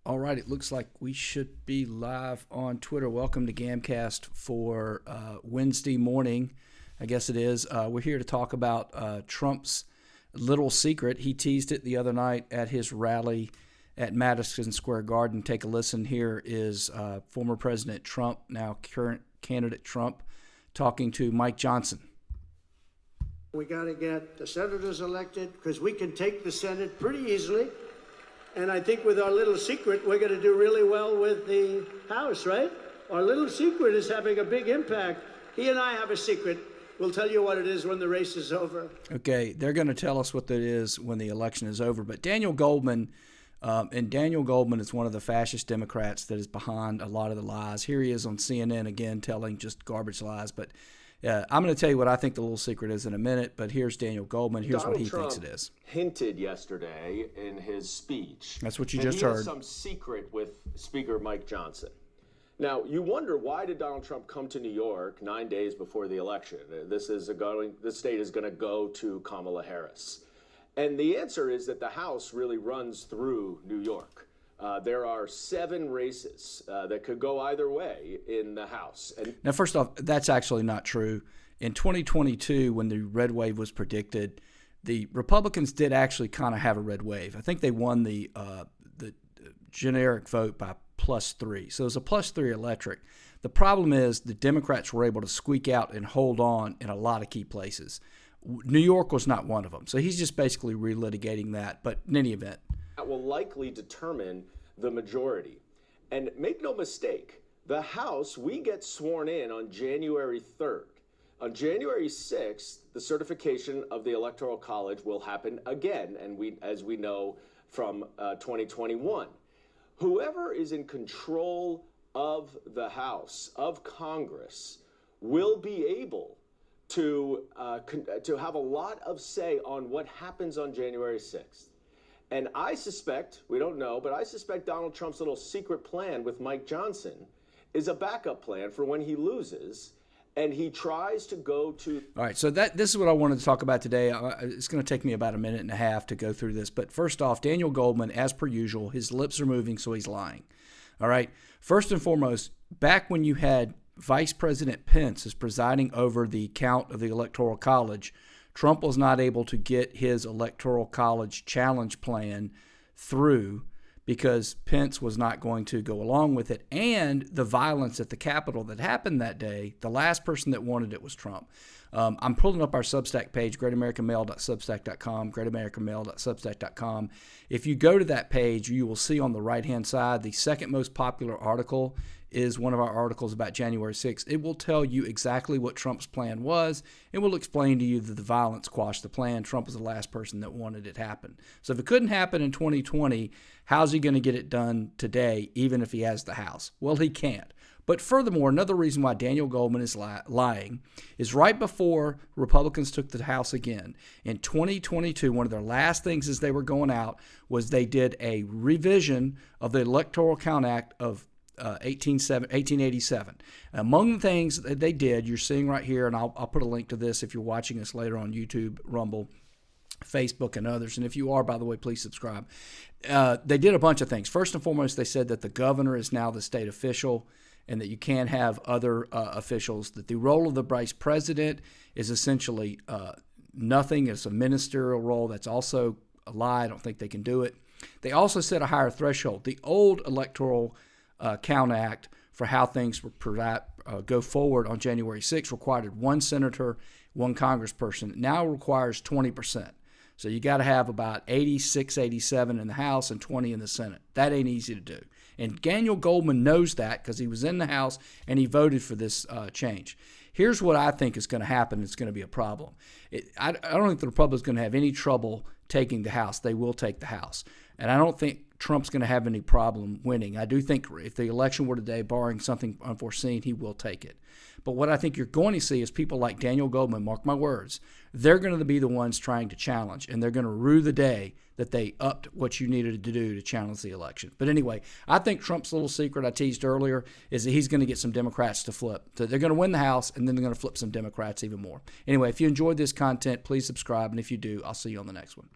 All right, it looks like we should be live on Twitter. Welcome to Gamcast for Wednesday morning, I guess it is. We're here to talk about Trump's little secret. He teased it the other night at his rally at Madison Square Garden. Take a listen. Here is former President Trump, now current candidate Trump, talking to Mike Johnson. We got to get the senators elected because we can take the Senate pretty easily. And I think with our little secret, we're going to do really well with the House, right? Our little secret is having a big impact. He and I have a secret. We'll tell you what it is when the race is over. Okay, they're going to tell us what that is when the election is over. But Daniel Goldman, Daniel Goldman is one of the fascist Democrats that is behind a lot of the lies. Here he is on CNN again telling just garbage lies. But I'm going to tell you what I think the little secret is in a minute, but here's Daniel Goldman. Here's what he thinks it is. Hinted yesterday in his speech. That's what you just heard. He has some secret with Speaker Mike Johnson. Now, you wonder, why did Donald Trump come to New York 9 days before the election? This state is going to go to Kamala Harris. And the answer is that the House really runs through New York. There are 7 races that could go either way in the House. Now, first off, that's actually not true. In 2022, when the red wave was predicted, the Republicans did actually kind of have a red wave. I think they won the generic vote by +3. So it was a +3 electric. The problem is the Democrats were able to squeak out and hold on in a lot of key places. New York was not one of them. So he's just basically relitigating that. But in any event, that will likely determine the majority. And make no mistake, the House, we get sworn in on January 3rd. On January 6th, the certification of the Electoral College will happen again, and as we know from 2021. Whoever is in control of the House, of Congress, will be able to have a lot of say on what happens on January 6th. And I suspect, we don't know, but I suspect Donald Trump's little secret plan with Mike Johnson is a backup plan for when he loses and he tries to go to... All right, so this is what I wanted to talk about today. It's going to take me about a minute and a half to go through this. But first off, Daniel Goldman, as per usual, his lips are moving, so he's lying. All right, first and foremost, back when you had Vice President Pence as presiding over the count of the Electoral College, Trump was not able to get his Electoral College challenge plan through because Pence was not going to go along with it. And the violence at the Capitol that happened that day, the last person that wanted it was Trump. I'm pulling up our Substack page, greatamericanmail.substack.com, greatamericanmail.substack.com. If you go to that page, you will see on the right-hand side the second most popular article is one of our articles about January 6th. It will tell you exactly what Trump's plan was. It will explain to you that the violence quashed the plan. Trump was the last person that wanted it happen. So if it couldn't happen in 2020, how's he going to get it done today, even if he has the House? Well, he can't. But furthermore, another reason why Daniel Goldman is lying is right before Republicans took the House again, in 2022, one of their last things as they were going out was they did a revision of the Electoral Count Act of 1887. Among the things that they did, you're seeing right here, and I'll put a link to this if you're watching us later on YouTube, Rumble, Facebook, and others. And if you are, by the way, please subscribe. They did a bunch of things. First and foremost, they said that the governor is now the state official and that you can't have other officials, that the role of the vice president is essentially nothing. It's a ministerial role. That's also a lie. I don't think they can do it. They also set a higher threshold. The old Electoral Count Act for how things would go forward on January 6th required 1 senator, 1 congressperson. It now requires 20%. So you got to have about 86, 87 in the House and 20 in the Senate. That ain't easy to do. And Daniel Goldman knows that because he was in the House and he voted for this change. Here's what I think is going to happen. It's going to be a problem. I don't think the Republicans are going to have any trouble taking the House. They will take the House. And I don't think Trump's going to have any problem winning. I do think if the election were today, barring something unforeseen, he will take it. But what I think you're going to see is people like Daniel Goldman, mark my words, they're going to be the ones trying to challenge, and they're going to rue the day that they upped what you needed to do to challenge the election. But anyway, I think Trump's little secret I teased earlier is that he's going to get some Democrats to flip. So they're going to win the House, and then they're going to flip some Democrats even more. Anyway, if you enjoyed this content, please subscribe, and if you do, I'll see you on the next one.